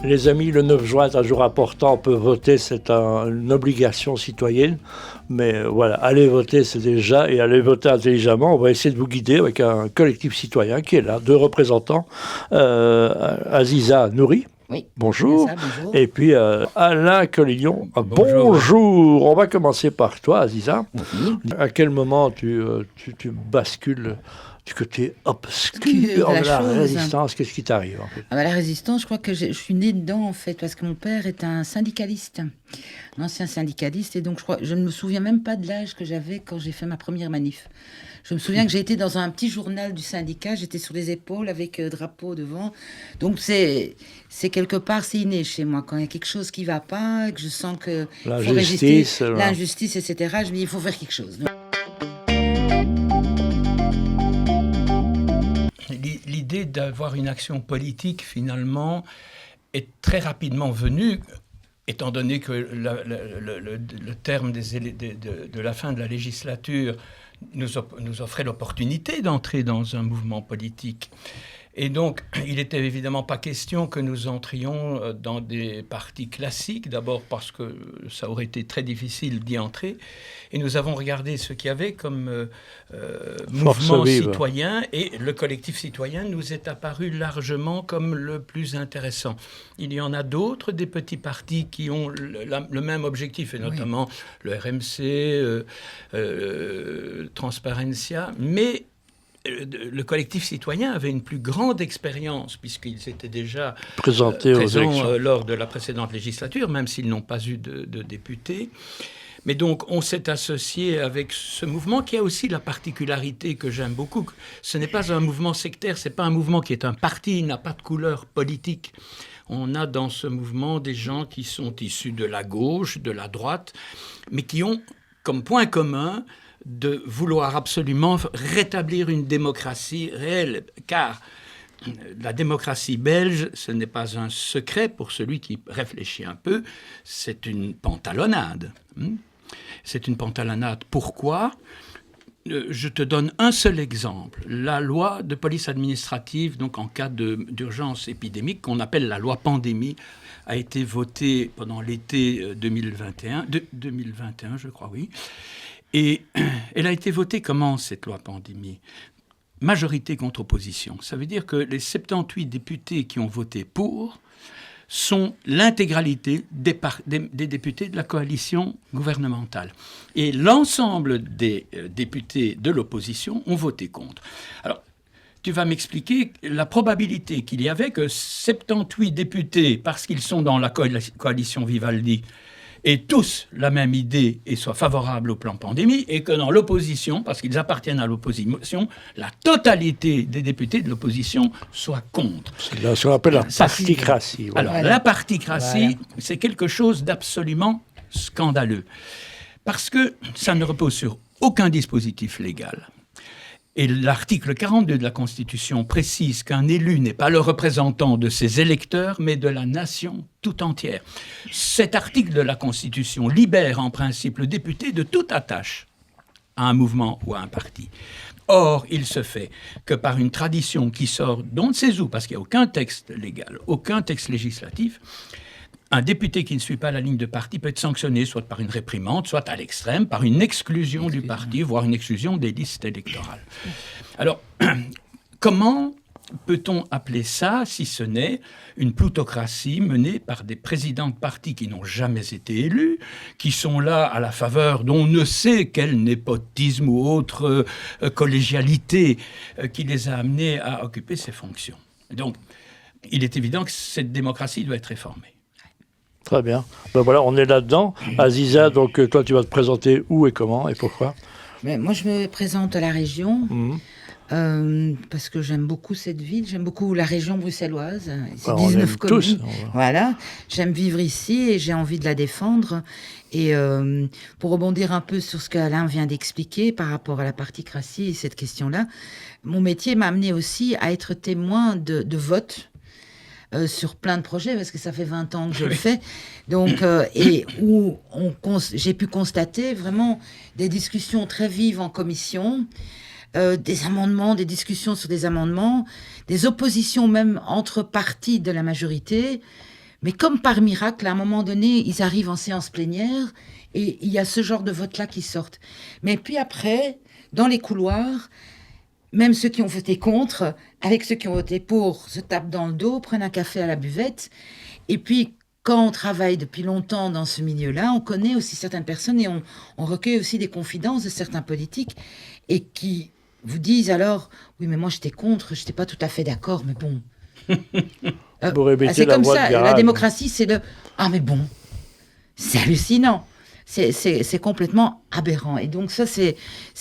Les amis, le 9 juin est un jour important, on peut voter, c'est une obligation citoyenne. Mais voilà, aller voter, c'est déjà, et aller voter intelligemment. On va essayer de vous guider avec un collectif citoyen qui est là, 2 représentants, Aziza Nouri. Oui. Bonjour. Ça, bonjour. Et puis Alain Collignon. Bonjour. On va commencer par toi, Aziza. Oui. À quel moment tu bascules du côté obscur de la résistance? Qu'est-ce qui t'arrive en fait? La résistance, je crois que je suis née dedans en fait, parce que mon père est un syndicaliste, un ancien syndicaliste, et donc je ne me souviens même pas de l'âge que j'avais quand j'ai fait ma première manif. Je me souviens que j'ai été dans un petit journal du syndicat, j'étais sur les épaules avec drapeau devant. Donc c'est quelque part, c'est inné chez moi. Quand il y a quelque chose qui ne va pas, que je sens que faut résister, l'injustice, etc., je me dis il faut faire quelque chose. Donc, l'idée d'avoir une action politique, finalement, est très rapidement venue, étant donné que le terme de la fin de la législature nous offrait l'opportunité d'entrer dans un mouvement politique. Et donc, il n'était évidemment pas question que nous entrions dans des partis classiques, d'abord parce que ça aurait été très difficile d'y entrer. Et nous avons regardé ce qu'il y avait comme mouvement citoyen, et le collectif citoyen nous est apparu largement comme le plus intéressant. Il y en a d'autres, des petits partis qui ont le même objectif, et notamment le RMC, Transparencia, mais le collectif citoyen avait une plus grande expérience, puisqu'ils étaient déjà présents lors de la précédente législature, même s'ils n'ont pas eu de députés. Mais donc, on s'est associé avec ce mouvement qui a aussi la particularité que j'aime beaucoup. Ce n'est pas un mouvement sectaire, ce n'est pas un mouvement qui est un parti, il n'a pas de couleur politique. On a dans ce mouvement des gens qui sont issus de la gauche, de la droite, mais qui ont comme point commun de vouloir absolument rétablir une démocratie réelle, car la démocratie belge, ce n'est pas un secret pour celui qui réfléchit un peu, c'est une pantalonnade. C'est une pantalonnade. Pourquoi ? Je te donne un seul exemple. La loi de police administrative, donc en cas d'urgence épidémique, qu'on appelle la loi pandémie, a été votée pendant l'été 2021, je crois, oui. Et elle a été votée comment, cette loi pandémie ? Majorité contre opposition. Ça veut dire que les 78 députés qui ont voté pour sont l'intégralité des députés de la coalition gouvernementale. Et l'ensemble des députés de l'opposition ont voté contre. Alors, tu vas m'expliquer la probabilité qu'il y avait que 78 députés, parce qu'ils sont dans la coalition Vivaldi, aient tous la même idée et soient favorables au plan pandémie, et que dans l'opposition, parce qu'ils appartiennent à l'opposition, la totalité des députés de l'opposition soient contre. C'est ce qu'on appelle la particratie. Voilà. Alors, la particratie, c'est quelque chose d'absolument scandaleux, parce que ça ne repose sur aucun dispositif légal. Et l'article 42 de la Constitution précise qu'un élu n'est pas le représentant de ses électeurs, mais de la nation tout entière. Cet article de la Constitution libère en principe le député de toute attache à un mouvement ou à un parti. Or, il se fait que par une tradition qui sort d'on ne sait où, parce qu'il n'y a aucun texte légal, aucun texte législatif, un député qui ne suit pas la ligne de parti peut être sanctionné soit par une réprimande, soit à l'extrême, par une exclusion du parti, voire une exclusion des listes électorales. Alors, comment peut-on appeler ça, si ce n'est une plutocratie menée par des présidents de partis qui n'ont jamais été élus, qui sont là à la faveur d'on ne sait quel népotisme ou autre collégialité qui les a amenés à occuper ces fonctions. Donc, il est évident que cette démocratie doit être réformée. Très bien. Ben voilà, on est là-dedans. Aziza, donc toi, tu vas te présenter où et comment et pourquoi ? Moi, je me présente à la région parce que j'aime beaucoup cette ville. J'aime beaucoup la région bruxelloise. C'est 19 communes. Tous, voilà. J'aime vivre ici et j'ai envie de la défendre. Et pour rebondir un peu sur ce qu'Alain vient d'expliquer par rapport à la particratie et cette question-là, mon métier m'a amené aussi à être témoin de votes. Sur plein de projets, parce que ça fait 20 ans que je le fais, donc, et où j'ai pu constater vraiment des discussions très vives en commission, des amendements, des discussions sur des amendements, des oppositions même entre partis de la majorité. Mais comme par miracle, à un moment donné, ils arrivent en séance plénière et il y a ce genre de vote-là qui sortent. Mais puis après, dans les couloirs, même ceux qui ont voté contre, avec ceux qui ont voté pour, se tapent dans le dos, prennent un café à la buvette. Et puis, quand on travaille depuis longtemps dans ce milieu-là, on connaît aussi certaines personnes et on recueille aussi des confidences de certains politiques et qui vous disent alors, oui, mais moi j'étais contre, j'étais pas tout à fait d'accord, mais bon. C'est comme ça, la démocratie, c'est le ah mais bon, c'est hallucinant, c'est complètement aberrant. Et donc ça, c'est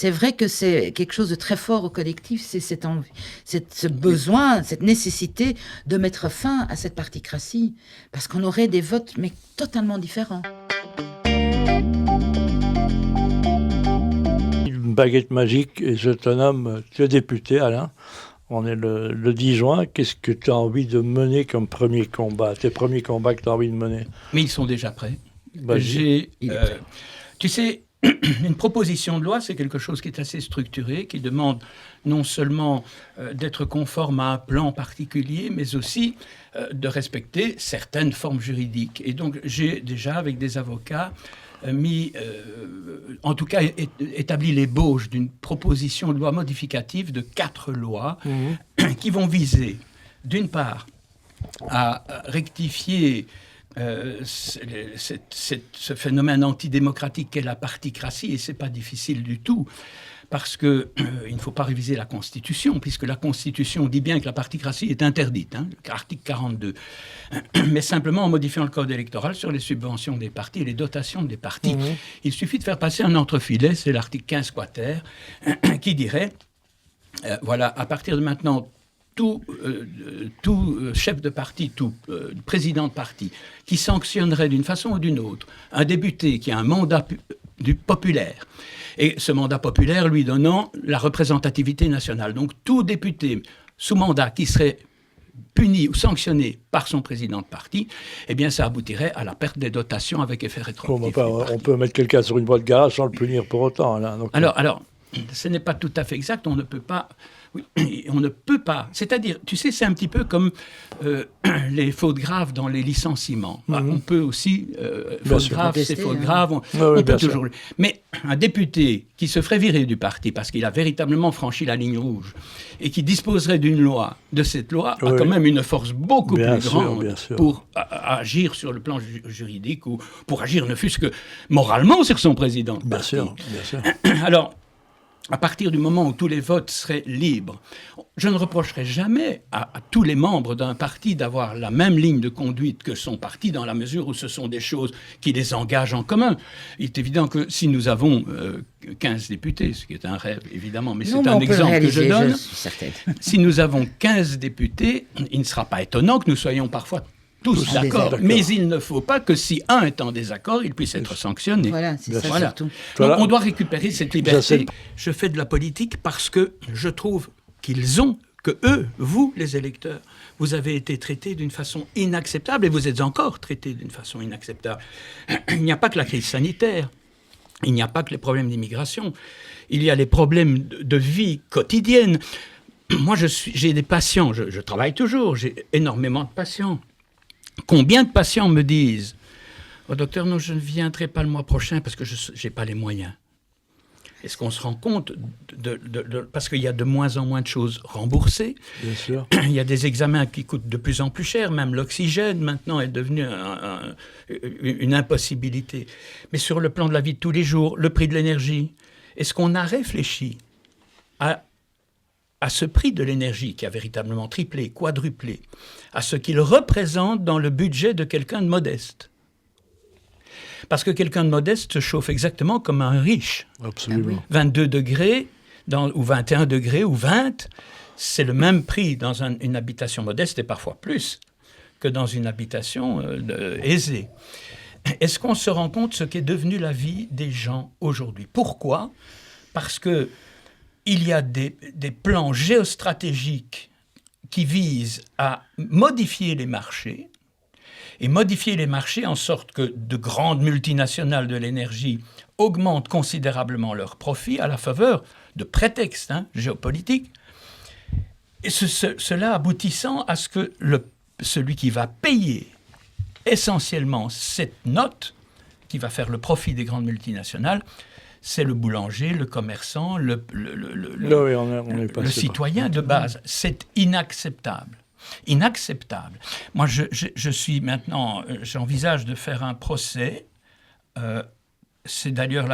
vrai que c'est quelque chose de très fort au collectif, c'est ce besoin, cette nécessité de mettre fin à cette particratie, parce qu'on aurait des votes mais totalement différents. Une baguette magique et je te nomme, tu es député, Alain. On est le 10 juin. Qu'est-ce que tu as envie de mener comme premier combat, tes premiers combats que tu as envie de mener? Mais ils sont déjà prêts. Tu sais, une proposition de loi, c'est quelque chose qui est assez structuré, qui demande non seulement d'être conforme à un plan particulier, mais aussi de respecter certaines formes juridiques. Et donc, j'ai déjà, avec des avocats, en tout cas établi l'ébauche d'une proposition de loi modificative de 4 lois qui vont viser, d'une part, à rectifier ce phénomène antidémocratique qu'est la particratie, et ce n'est pas difficile du tout, parce qu'il ne faut pas réviser la Constitution, puisque la Constitution dit bien que la particratie est interdite, article 42. Mais simplement en modifiant le code électoral sur les subventions des partis et les dotations des partis. Il suffit de faire passer un entrefilet, c'est l'article 15 quater, qui dirait, voilà, à partir de maintenant, tout chef de parti, tout président de parti, qui sanctionnerait d'une façon ou d'une autre un député qui a un mandat populaire, et ce mandat populaire lui donnant la représentativité nationale. Donc tout député sous mandat qui serait puni ou sanctionné par son président de parti, eh bien ça aboutirait à la perte des dotations avec effet rétroactif. On peut mettre quelqu'un sur une voie de garage sans le punir pour autant. Là, donc... Alors, ce n'est pas tout à fait exact, on ne peut pas... Oui, on ne peut pas. C'est-à-dire, tu sais, c'est un petit peu comme les fautes graves dans les licenciements. On peut aussi, fautes graves, c'est fautes graves, on peut toujours... Mais un député qui se ferait virer du parti parce qu'il a véritablement franchi la ligne rouge et qui disposerait d'une loi, de cette loi, a quand même une force beaucoup plus grande pour agir sur le plan juridique ou pour agir ne fût-ce que moralement sur son président. Bien sûr. Alors, à partir du moment où tous les votes seraient libres, je ne reprocherai jamais à tous les membres d'un parti d'avoir la même ligne de conduite que son parti, dans la mesure où ce sont des choses qui les engagent en commun. Il est évident que si nous avons 15 députés, ce qui est un rêve évidemment, mais c'est un exemple que je donne, si nous avons 15 députés, il ne sera pas étonnant que nous soyons parfois tous d'accord. Mais il ne faut pas que si un est en désaccord, il puisse être sanctionné. Voilà, c'est ça surtout. Donc on doit récupérer cette liberté. Je fais de la politique parce que je trouve que eux, vous, les électeurs, vous avez été traités d'une façon inacceptable et vous êtes encore traités d'une façon inacceptable. Il n'y a pas que la crise sanitaire, il n'y a pas que les problèmes d'immigration, il y a les problèmes de vie quotidienne. Moi, j'ai des patients, je travaille toujours, j'ai énormément de patients. Combien de patients me disent « Oh, docteur, non, je ne viendrai pas le mois prochain parce que je n'ai pas les moyens ». Est-ce qu'on se rend compte parce qu'il y a de moins en moins de choses remboursées. Bien sûr. Il y a des examens qui coûtent de plus en plus cher. Même l'oxygène, maintenant, est devenu une impossibilité. Mais sur le plan de la vie de tous les jours, le prix de l'énergie, est-ce qu'on a réfléchi à ce prix de l'énergie qui a véritablement triplé, quadruplé, à ce qu'il représente dans le budget de quelqu'un de modeste? Parce que quelqu'un de modeste se chauffe exactement comme un riche. Absolument. 22 degrés, ou 21 degrés, ou 20, c'est le même prix dans une habitation modeste, et parfois plus, que dans une habitation aisée. Est-ce qu'on se rend compte de ce qu'est devenu la vie des gens aujourd'hui? Pourquoi? Parce que il y a des plans géostratégiques qui visent à modifier les marchés, et modifier les marchés en sorte que de grandes multinationales de l'énergie augmentent considérablement leurs profits à la faveur de prétextes géopolitiques. Et cela aboutissant à ce que celui qui va payer essentiellement cette note, qui va faire le profit des grandes multinationales, c'est le boulanger, le commerçant, le citoyen de base. C'est inacceptable. Inacceptable. Moi, je suis maintenant, j'envisage de faire un procès. C'est d'ailleurs,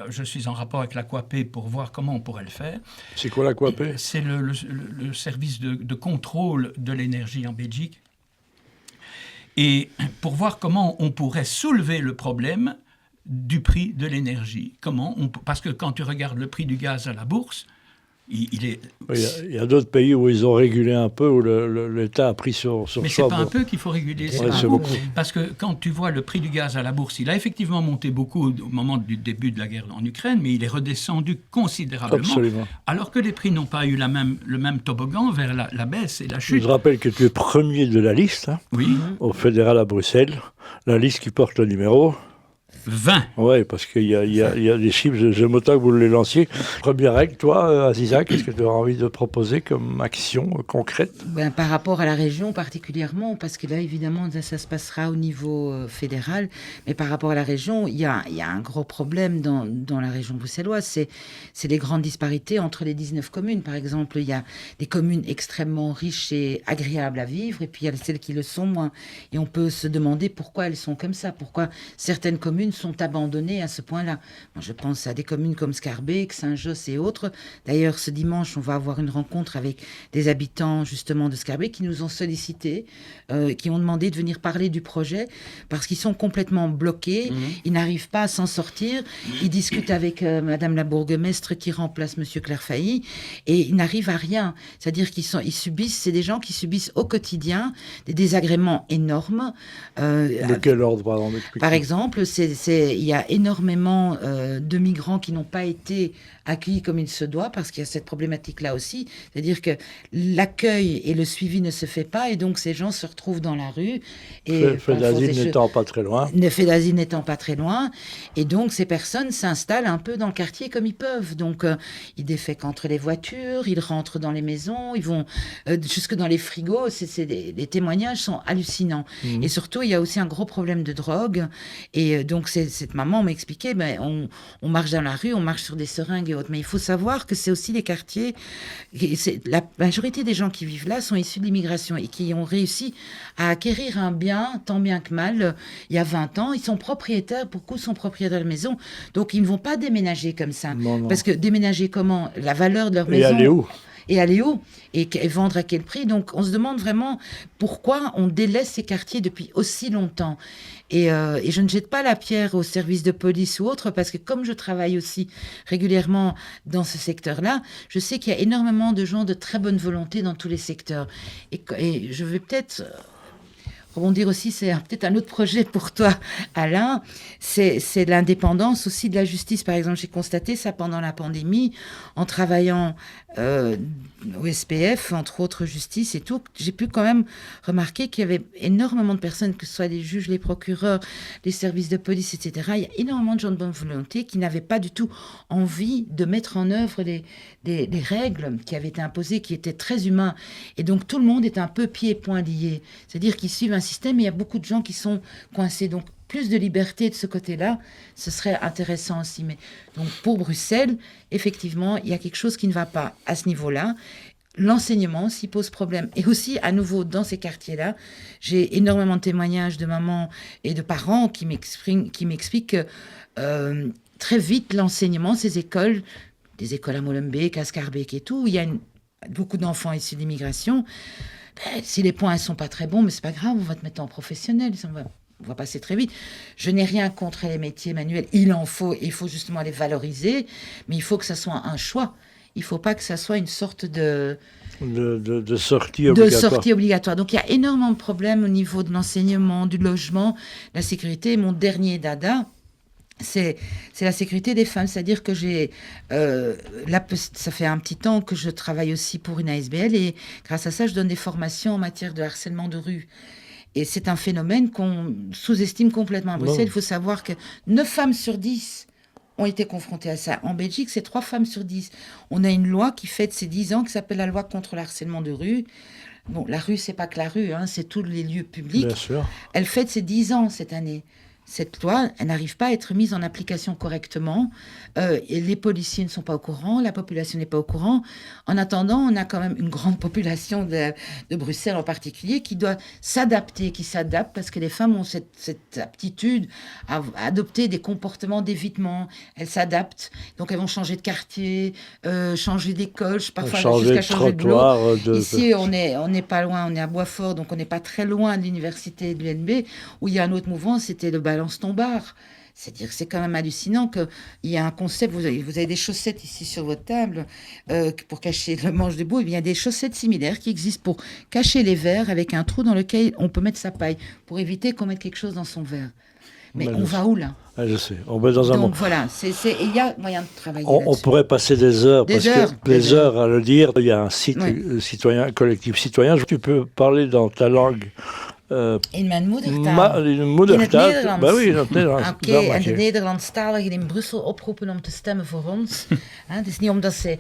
je suis en rapport avec l'AQAP pour voir comment on pourrait le faire. C'est quoi l'AQAP ? C'est le service de contrôle de l'énergie en Belgique. Et pour voir comment on pourrait soulever le problème du prix de l'énergie. Parce que quand tu regardes le prix du gaz à la bourse, il est... Il y a d'autres pays où ils ont régulé un peu, où l'État a pris sur Mais soi. Mais c'est pas un peu qu'il faut réguler, c'est beaucoup. Parce que quand tu vois le prix du gaz à la bourse, il a effectivement monté beaucoup au moment du début de la guerre en Ukraine, mais il est redescendu considérablement. Absolument. Alors que les prix n'ont pas eu le même toboggan vers la baisse et la chute. Je rappelle que tu es premier de la liste, oui. Au fédéral à Bruxelles, la liste qui porte le numéro 20. Oui, parce qu'il y a des chiffres, j'aime autant que vous les lanciez. Première règle, toi, Aziza, qu'est-ce que tu as envie de proposer comme action concrète ? Par rapport à la région particulièrement, parce que là, évidemment, ça se passera au niveau fédéral, mais par rapport à la région, il y a un gros problème dans la région bruxelloise, c'est les grandes disparités entre les 19 communes. Par exemple, il y a des communes extrêmement riches et agréables à vivre, et puis il y a celles qui le sont moins. Et on peut se demander pourquoi elles sont comme ça, pourquoi certaines communes sont abandonnées à ce point-là. Moi, je pense à des communes comme Schaerbeek, Saint-Josse et autres. D'ailleurs, ce dimanche, on va avoir une rencontre avec des habitants justement de Schaerbeek qui nous ont sollicités, qui ont demandé de venir parler du projet parce qu'ils sont complètement bloqués. Ils n'arrivent pas à s'en sortir. Ils discutent avec Madame la bourgmestre qui remplace Monsieur Clairfailly et ils n'arrivent à rien. C'est-à-dire c'est des gens qui subissent au quotidien des désagréments énormes. De quel ordre, par exemple, il y a énormément de migrants qui n'ont pas été accueillis comme il se doit, parce qu'il y a cette problématique-là aussi. C'est-à-dire que l'accueil et le suivi ne se fait pas, et donc ces gens se retrouvent dans la rue. Fait d'asile n'étant pas très loin. Fait d'asile n'étant pas très loin. Et donc ces personnes s'installent un peu dans le quartier comme ils peuvent. Donc ils défèquent entre les voitures, ils rentrent dans les maisons, ils vont jusque dans les frigos. Les témoignages sont hallucinants. Et surtout, il y a aussi un gros problème de drogue. Et donc cette maman m'expliquait, on marche dans la rue, on marche sur des seringues et autres. Mais il faut savoir que c'est aussi des quartiers... La majorité des gens qui vivent là sont issus de l'immigration et qui ont réussi à acquérir un bien, tant bien que mal, il y a 20 ans. Ils sont propriétaires, beaucoup sont propriétaires de maison. Donc ils ne vont pas déménager comme ça. Non. Parce que déménager comment ? La valeur de leur maison... Et aller où ? Et vendre à quel prix ? Donc, on se demande vraiment pourquoi on délaisse ces quartiers depuis aussi longtemps. Et je ne jette pas la pierre aux services de police ou autres, parce que comme je travaille aussi régulièrement dans ce secteur-là, je sais qu'il y a énormément de gens de très bonne volonté dans tous les secteurs. Et je vais peut-être... rebondir aussi, c'est peut-être un autre projet pour toi, Alain, c'est l'indépendance aussi de la justice. Par exemple, j'ai constaté ça pendant la pandémie, en travaillant au SPF, entre autres justice et tout. J'ai pu quand même remarquer qu'il y avait énormément de personnes, que ce soit les juges, les procureurs, les services de police, etc. Il y a énormément de gens de bonne volonté qui n'avaient pas du tout envie de mettre en œuvre des règles qui avaient été imposées, qui étaient très humains. Et donc, tout le monde est un peu pieds et poings liés. C'est-à-dire qu'ils suivent un système, et il y a beaucoup de gens qui sont coincés. Donc, plus de liberté de ce côté-là, ce serait intéressant aussi. Mais donc, pour Bruxelles, effectivement, il y a quelque chose qui ne va pas à ce niveau-là. L'enseignement s'y pose problème. Et aussi, à nouveau, dans ces quartiers-là, j'ai énormément de témoignages de mamans et de parents qui m'expliquent que très vite, l'enseignement, ces écoles, des écoles à Molenbeek, à Schaerbeek et tout, où il y a beaucoup d'enfants issus d'immigration, si les points ne sont pas très bons, mais c'est pas grave, on va te mettre en professionnel, on va passer très vite. Je n'ai rien contre les métiers manuels, il faut justement les valoriser, mais il faut que ça soit un choix. Il ne faut pas que ça soit une sorte de sortie obligatoire. De sortie obligatoire. Donc il y a énormément de problèmes au niveau de l'enseignement, du logement, la sécurité. Et mon dernier dada, c'est la sécurité des femmes. C'est-à-dire que ça fait un petit temps que je travaille aussi pour une ASBL, et grâce à ça, je donne des formations en matière de harcèlement de rue. Et c'est un phénomène qu'on sous-estime complètement à Bruxelles. Il faut savoir que 9 femmes sur 10 ont été confrontés à ça. En Belgique, c'est 3 femmes sur 10. On a une loi qui fête ses 10 ans, qui s'appelle la loi contre le harcèlement de rue. Bon, la rue, c'est pas que la rue, c'est tous les lieux publics. Bien sûr. Elle fête ses 10 ans cette année. Cette loi, elle n'arrive pas à être mise en application correctement. Et les policiers ne sont pas au courant, la population n'est pas au courant. En attendant, on a quand même une grande population de Bruxelles en particulier qui doit s'adapter, qui s'adapte parce que les femmes ont cette aptitude à adopter des comportements d'évitement. Elles s'adaptent, donc elles vont changer de quartier, changer d'école, parfois jusqu'à changer de boulot. Ici, on n'est pas loin, on est à Boisfort, donc on n'est pas très loin de l'université de l'UNB, où il y a un autre mouvement, c'était le balance ton bar. C'est-à-dire que c'est quand même hallucinant qu'il y a un concept, vous avez des chaussettes ici sur votre table pour cacher le manche de boue, il y a des chaussettes similaires qui existent pour cacher les verres avec un trou dans lequel on peut mettre sa paille, pour éviter qu'on mette quelque chose dans son verre. Mais on va où là ? Je sais, on va dans un Donc voilà, il y a moyen de travailler on pourrait passer des heures à le dire. Il y a un site citoyen, collectif citoyen. Tu peux parler dans ta langue. In mijn moedertaal. In het Nederlands. Oui, in het Nederlands. Oké, en de Nederlandstaligen in Brussel oproepen om te stemmen voor ons. Het is niet omdat ze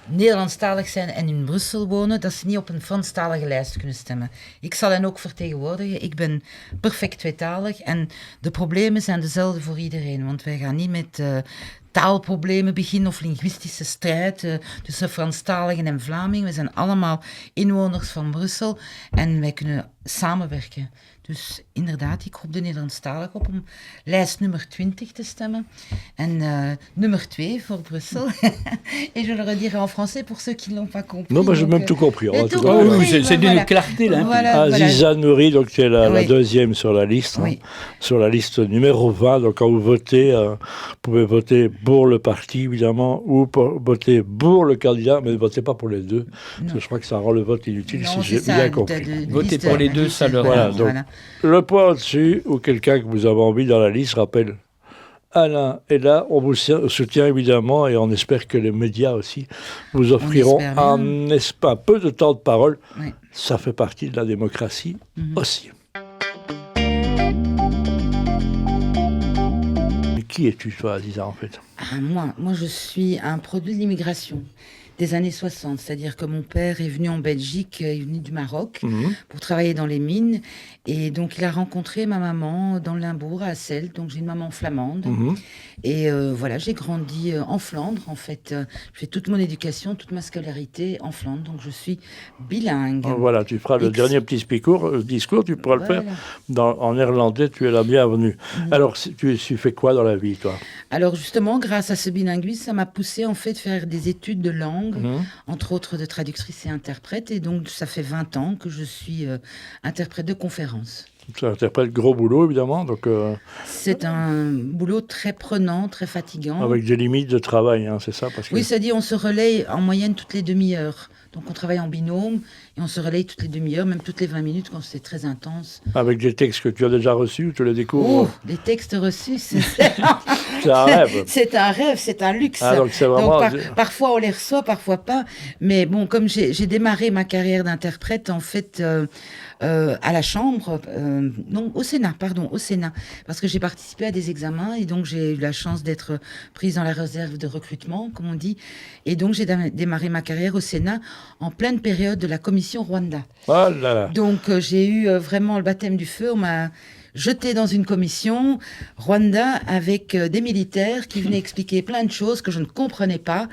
Nederlandstalig zijn en in Brussel wonen, dat ze niet op een Franstalige lijst kunnen stemmen. Ik zal hen ook vertegenwoordigen. Ik ben perfect tweetalig en de problemen zijn dezelfde voor iedereen. Want wij gaan niet met taalproblemen beginnen of linguïstische strijd tussen Franstaligen en Vlamingen. We zijn allemaal inwoners van Brussel en wij kunnen samenwerken. Dus inderdaad, ik roep de Nederlandstaligen op om lijst nummer 20 te stemmen. En nummer 2 voor Brussel. Et je le redirai en français pour ceux qui ne l'ont pas compris. Non, moi j'ai même tout compris. C'est d'une clarté là. Aziza Nouri, donc tu es la deuxième sur la liste. Sur la liste numéro 20. Donc quand vous votez, vous pouvez voter pour le parti évidemment ou voter pour le candidat, mais ne votez pas pour les deux. Parce que je crois que ça rend le vote inutile si j'ai bien compris. Voter pour les deux, ça leur Le point au-dessus, ou quelqu'un que vous avez envie dans la liste, rappelle Alain. Et là, on vous soutient évidemment et on espère que les médias aussi vous offriront un peu de temps de parole. Oui. Ça fait partie de la démocratie aussi. Mais qui es-tu, toi, Aziza, en fait ? Moi, je suis un produit de l'immigration des années 60, c'est-à-dire que mon père est venu en Belgique, il est venu du Maroc pour travailler dans les mines, et donc il a rencontré ma maman dans le Limbourg, à Asselt, donc j'ai une maman flamande, et voilà, j'ai grandi en Flandre, en fait, je fais toute mon éducation, toute ma scolarité en Flandre, donc je suis bilingue. Voilà, tu feras le dernier petit discours, tu pourras le faire en néerlandais, tu es la bienvenue. Alors, tu fais quoi dans la vie, toi ? Alors justement, grâce à ce bilinguisme, ça m'a poussé en fait de faire des études de langue, entre autres de traductrice et interprète. Et donc, ça fait 20 ans que je suis interprète de conférences. Tu interprètes gros boulot, évidemment. Donc, c'est un boulot très prenant, très fatigant. Avec des limites de travail, c'est ça parce que... Oui, c'est-à-dire on se relaye en moyenne toutes les demi-heures. Donc on travaille en binôme et on se relaye toutes les demi-heures, même toutes les 20 minutes quand c'est très intense. Avec des textes que tu as déjà reçus ou tu les découvres ? Des textes reçus, c'est un rêve. C'est un rêve, c'est un luxe. Donc c'est vraiment... parfois on les reçoit, parfois pas. Mais bon, comme j'ai démarré ma carrière d'interprète, en fait... à la Chambre, non, au Sénat, parce que j'ai participé à des examens et donc j'ai eu la chance d'être prise dans la réserve de recrutement, comme on dit, et donc j'ai démarré ma carrière au Sénat en pleine période de la commission Rwanda. Oh là là. Donc j'ai eu vraiment le baptême du feu, on m'a jeté dans une commission Rwanda avec des militaires qui venaient expliquer plein de choses que je ne comprenais pas,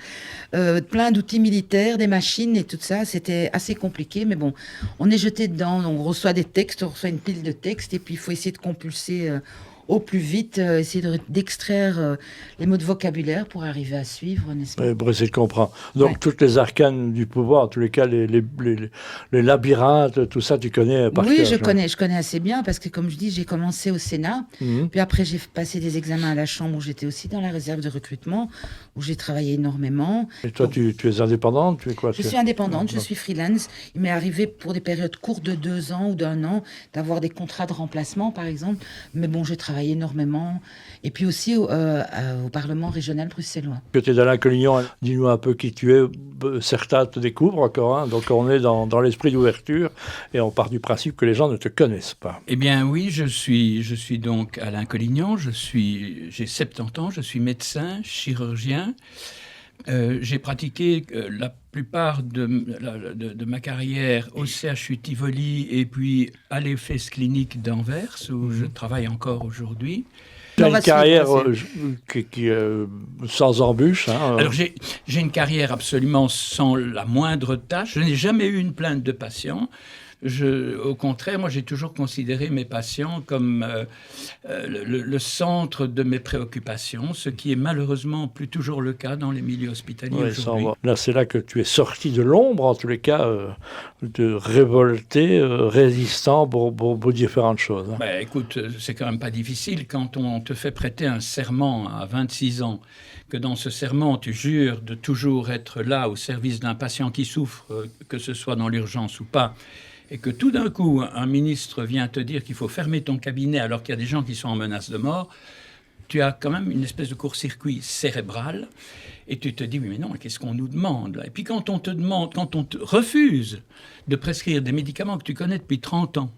plein d'outils militaires, des machines et tout ça. C'était assez compliqué, mais bon, on est jeté dedans, on reçoit des textes, on reçoit une pile de textes et puis il faut essayer de compulser au plus vite, essayer d'extraire les mots de vocabulaire pour arriver à suivre, n'est-ce pas ? Pour essayer de comprendre. Donc, toutes les arcanes du pouvoir, en tous les cas, les labyrinthes, tout ça, tu connais par cœur. Oui, je connais assez bien, parce que, comme je dis, j'ai commencé au Sénat, puis après, j'ai passé des examens à la Chambre, où j'étais aussi dans la réserve de recrutement, où j'ai travaillé énormément. Et toi, tu es indépendante ? Tu es quoi ? Je suis indépendante, je suis freelance. Il m'est arrivé, pour des périodes courtes de 2 ans ou d'1 an, d'avoir des contrats de remplacement, par exemple, mais bon, j'ai travaillé travaille énormément. Et puis aussi au Parlement régional bruxellois. Côté d'Alain Collignon, dis-nous un peu qui tu es. Certains te découvrent encore, hein, donc on est dans l'esprit d'ouverture et on part du principe que les gens ne te connaissent pas. Eh bien oui, je suis donc Alain Collignon, j'ai 70 ans, je suis médecin, chirurgien. J'ai pratiqué la plupart de ma carrière au CHU Tivoli et puis à l'EFES clinique d'Anvers, où je travaille encore aujourd'hui. Tu as une carrière qui sans embûche. Hein. Alors j'ai une carrière absolument sans la moindre tâche. Je n'ai jamais eu une plainte de patient. Au contraire, moi j'ai toujours considéré mes patients comme le centre de mes préoccupations, ce qui est malheureusement plus toujours le cas dans les milieux hospitaliers aujourd'hui. Là, c'est là que tu es sorti de l'ombre, en tous les cas, de révolté, résistant pour différentes choses. Hein. Ben, écoute, c'est quand même pas difficile quand on te fait prêter un serment à 26 ans, que dans ce serment tu jures de toujours être là au service d'un patient qui souffre, que ce soit dans l'urgence ou pas, et que tout d'un coup, un ministre vient te dire qu'il faut fermer ton cabinet alors qu'il y a des gens qui sont en menace de mort, tu as quand même une espèce de court-circuit cérébral et tu te dis, oui, mais non, qu'est-ce qu'on nous demande là ? Et puis quand on te refuse de prescrire des médicaments que tu connais depuis 30 ans,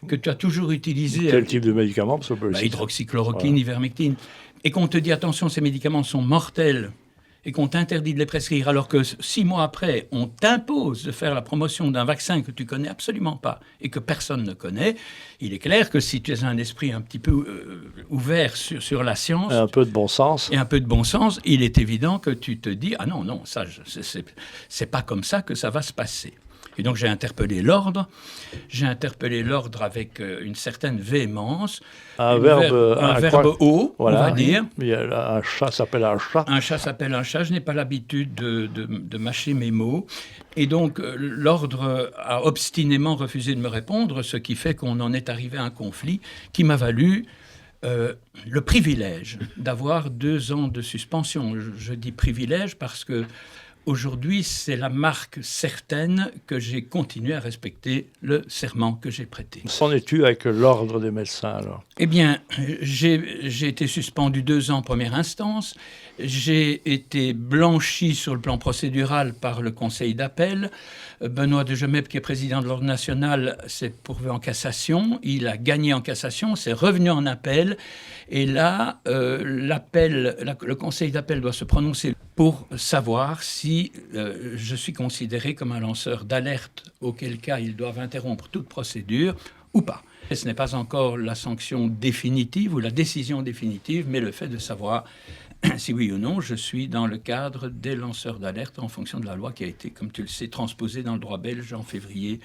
que tu as toujours utilisé... Quel type de médicaments ? Hydroxychloroquine, ivermectine. Et qu'on te dit, attention, ces médicaments sont mortels, et qu'on t'interdit de les prescrire, alors que 6 mois après, on t'impose de faire la promotion d'un vaccin que tu connais absolument pas et que personne ne connaît, il est clair que si tu as un esprit un petit peu ouvert sur la science... Et un peu de bon sens. Et un peu de bon sens, il est évident que tu te dis, ah non, ça, c'est pas comme ça que ça va se passer. Et donc j'ai interpellé l'ordre avec une certaine véhémence. Un verbe haut, voilà, on va dire. Un chat s'appelle un chat. Un chat s'appelle un chat, je n'ai pas l'habitude de mâcher mes mots. Et donc l'ordre a obstinément refusé de me répondre, ce qui fait qu'on en est arrivé à un conflit qui m'a valu le privilège d'avoir 2 ans de suspension. Je dis privilège parce que aujourd'hui, c'est la marque certaine que j'ai continué à respecter le serment que j'ai prêté. Qu'en es-tu avec l'ordre des médecins, alors ? Eh bien, j'ai été suspendu 2 ans en première instance. J'ai été blanchi sur le plan procédural par le Conseil d'appel. Benoît de Gemep, qui est président de l'Ordre national, s'est pourvu en cassation. Il a gagné en cassation, c'est revenu en appel. Et là, le Conseil d'appel doit se prononcer pour savoir si je suis considéré comme un lanceur d'alerte, auquel cas ils doivent interrompre toute procédure ou pas. Et ce n'est pas encore la sanction définitive ou la décision définitive, mais le fait de savoir si oui ou non je suis dans le cadre des lanceurs d'alerte en fonction de la loi qui a été, comme tu le sais, transposée dans le droit belge en février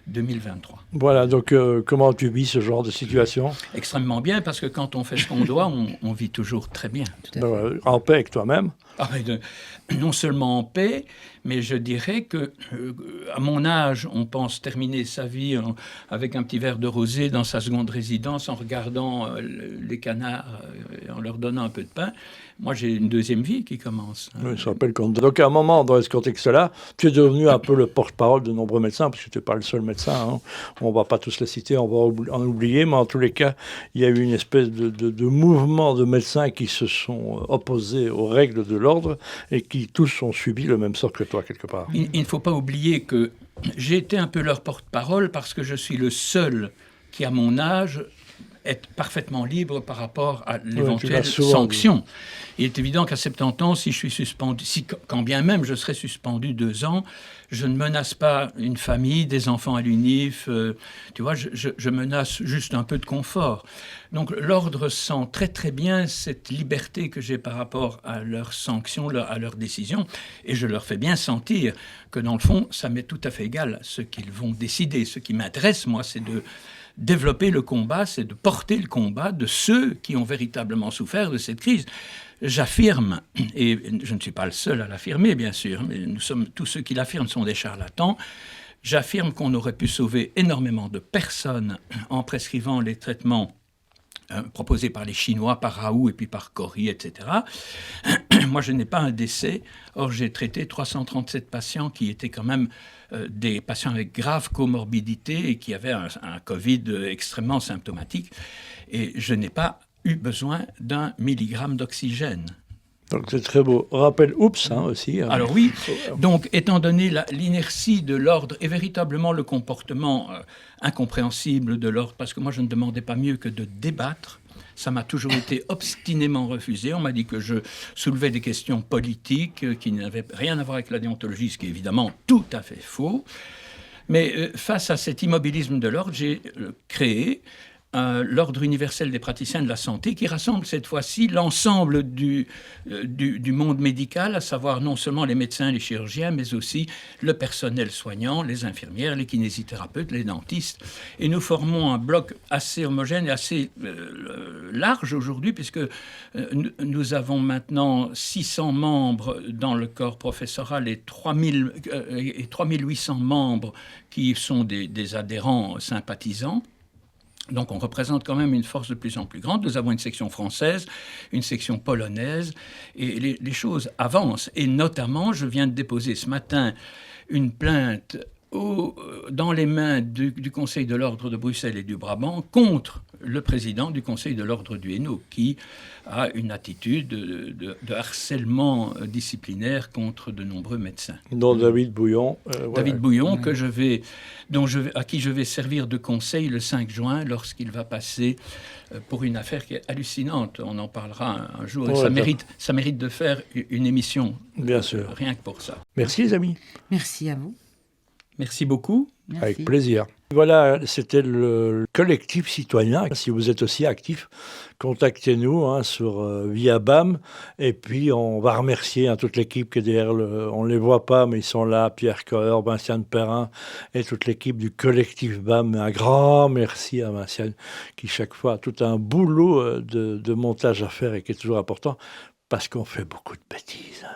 2023. Voilà, donc comment tu vis ce genre de situation ? Extrêmement bien, parce que quand on fait ce qu'on doit, on vit toujours très bien. En paix avec toi-même ? Non seulement en paix, mais je dirais que à mon âge, on pense terminer sa vie avec un petit verre de rosé dans sa seconde résidence en regardant les canards et en leur donnant un peu de pain. Moi, j'ai une deuxième vie qui commence. Oui, je rappelle donc à un moment, dans ce contexte-là, tu es devenu un peu le porte-parole de nombreux médecins, parce que tu n'es pas le seul médecin. Hein. On ne va pas tous les citer, on va en oublier, mais en tous les cas, il y a eu une espèce de mouvement de médecins qui se sont opposés aux règles de l'ordre et qui tous ont subi le même sort que toi, quelque part. Il ne faut pas oublier que j'ai été un peu leur porte-parole parce que je suis le seul qui, à mon âge, est parfaitement libre par rapport à l'éventuelle sanction. Il est évident qu'à 70 ans, si je suis suspendu, quand bien même je serais suspendu 2 ans, je ne menace pas une famille, des enfants à l'UNIF, tu vois, je menace juste un peu de confort. Donc l'ordre sent très très bien cette liberté que j'ai par rapport à leurs sanctions, à leurs décisions, et je leur fais bien sentir que dans le fond, ça m'est tout à fait égal ce qu'ils vont décider. Ce qui m'intéresse, moi, c'est de développer le combat, c'est de porter le combat de ceux qui ont véritablement souffert de cette crise. J'affirme, et je ne suis pas le seul à l'affirmer, bien sûr, mais tous ceux qui l'affirment sont des charlatans, j'affirme qu'on aurait pu sauver énormément de personnes en prescrivant les traitements proposés par les Chinois, par Raoult et puis par Corrie, etc. moi, je n'ai pas un décès. Or, j'ai traité 337 patients qui étaient quand même des patients avec graves comorbidités et qui avaient un Covid extrêmement symptomatique. Et je n'ai pas eu besoin d'1 milligramme d'oxygène. Donc c'est très beau. Rappel oups aussi. Alors oui, donc étant donné l'inertie de l'ordre et véritablement le comportement incompréhensible de l'ordre, parce que moi je ne demandais pas mieux que de débattre, ça m'a toujours été obstinément refusé. On m'a dit que je soulevais des questions politiques qui n'avaient rien à voir avec la déontologie, ce qui est évidemment tout à fait faux. Mais face à cet immobilisme de l'ordre, j'ai créé l'Ordre universel des praticiens de la santé, qui rassemble cette fois-ci l'ensemble du monde médical, à savoir non seulement les médecins, les chirurgiens, mais aussi le personnel soignant, les infirmières, les kinésithérapeutes, les dentistes. Et nous formons un bloc assez homogène et assez large aujourd'hui, puisque nous avons maintenant 600 membres dans le corps professoral et 3800 membres qui sont des adhérents sympathisants. Donc on représente quand même une force de plus en plus grande. Nous avons une section française, une section polonaise, et les choses avancent. Et notamment, je viens de déposer ce matin une plainte dans les mains du Conseil de l'Ordre de Bruxelles et du Brabant contre le président du Conseil de l'Ordre du Hainaut, qui a une attitude de harcèlement disciplinaire contre de nombreux médecins. Dont David Bouillon. David Bouillon, à qui je vais servir de conseil le 5 juin, lorsqu'il va passer pour une affaire qui est hallucinante. On en parlera un jour. Et ça mérite de faire une émission. Bien sûr. Rien que pour ça. Merci les amis. Merci à vous. Merci beaucoup. Merci. Avec plaisir. Voilà, c'était le collectif citoyen. Si vous êtes aussi actif, contactez-nous sur via BAM. Et puis, on va remercier toute l'équipe qui est derrière on ne les voit pas, mais ils sont là. Pierre Coeur, Vinciane Perrin et toute l'équipe du collectif BAM. Un grand merci à Vinciane qui, chaque fois, a tout un boulot de montage à faire et qui est toujours important parce qu'on fait beaucoup de bêtises.